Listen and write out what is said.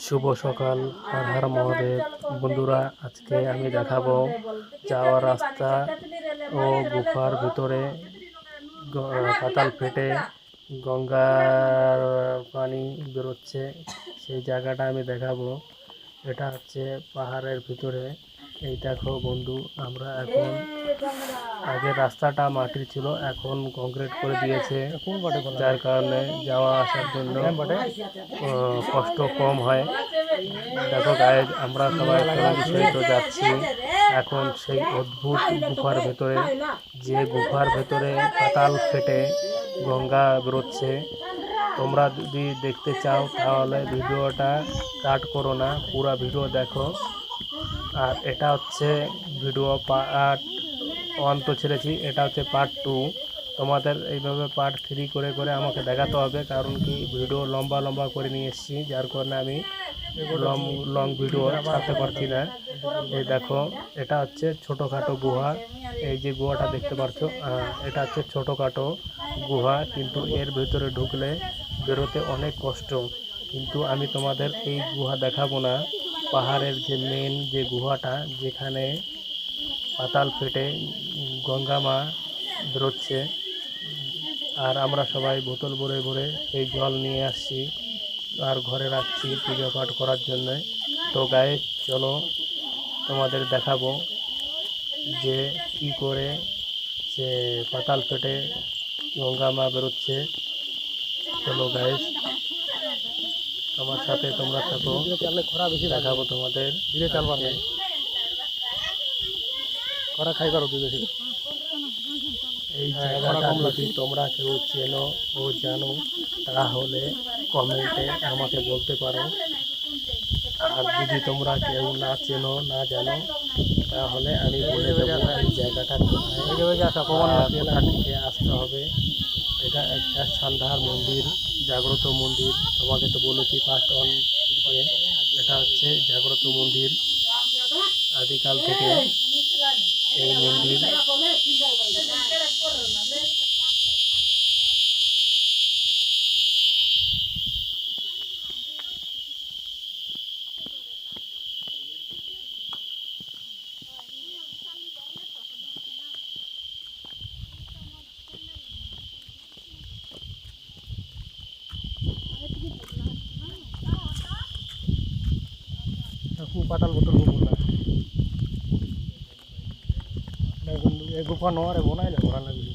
শুভ সকাল, হর হর মহাদেব। বন্ধুরা, আজকে আমি দেখাবো যাওয়ার রাস্তা ও গুফার ভিতরে পাতাল ফেটে গঙ্গার পানি বেরোচ্ছে, সেই জায়গাটা আমি দেখাবো। এটা হচ্ছে পাহাড়ের ভিতরে। এই দেখো বন্ধু, আমরা এখন আগে রাস্তাটা মাটির ছিল, এখন কংক্রিট করে দিয়েছে, যার কারণে যাওয়া আসার জন্য কষ্ট কম হয়। দেখো গাইজ, আমরা সবাই ফ্যামিলি সহিত যাচ্ছি এখন সেই অদ্ভুত গুফার ভেতরে, যে গুফার ভেতরে পাতাল ফেটে গঙ্গা বেরোচ্ছে। তোমরা যদি দেখতে চাও তাহলে ভিডিওটা কাট করো না, পুরো ভিডিও দেখো। আর এটা হচ্ছে ভিডিও পার্ট 1 তো ছেড়েছি, এটা হচ্ছে পার্ট 2। তোমাদের এইভাবে পার্ট 3 করে করে আমাকে দেখাতে হবে, কারণ কি ভিডিও লম্বা লম্বা করে নিয়ে এসেছি, যার কারণে আমি লং ভিডিও ছাড়তে পারছি না। এই দেখো, এটা হচ্ছে ছোটোখাটো গুহা। এই যে গুহাটা দেখতে পাচ্ছ, এটা হচ্ছে ছোটোখাটো গুহা, কিন্তু এর ভিতরে ঢুকলে বেরোতে অনেক কষ্ট। কিন্তু আমি তোমাদের এই গুহা দেখাবো না, পাহাড়ের যে মেন যে গুহাটা, যেখানে পাতাল ফেটে গঙ্গা মা বেরোচ্ছে। আর আমরা সবাই বোতল ভরে ভরে এই জল নিয়ে আসছি আর ঘরে রাখছি পূজা পাঠ করার জন্য। তো গায়ে চলো তোমাদের দেখাবো যে কি করে সে পাতাল ফেটে গঙ্গা মা বেরোচ্ছে। চলো গায়ে আমার সাথে তোমরা থাকো, দেখাবো তোমাদের। ধীরে চালবার নেই, খরা খাই করো বেশি। এই জায়গাটা যদি তোমরা কেউ চেনো ও জানো তাহলে কমেন্টে আমাকে বলতে পারো। আর যদি তোমরা কেউ না চেনো না জানো তাহলে আমি বলে দেবো এই জায়গাটা কোথা থেকে আসতে হবে। এটা একটা সন্ধ্যার মন্দির, জাগ্রত মন্দির। তোমাকে তো বলেছি ফার্স্ট অন, এটা হচ্ছে জাগ্রত মন্দির। আদিকাল থেকে এই মন্দির। পাতাল বোতল গুফা নোয়ারে বনাইলে ভরা লাগবে।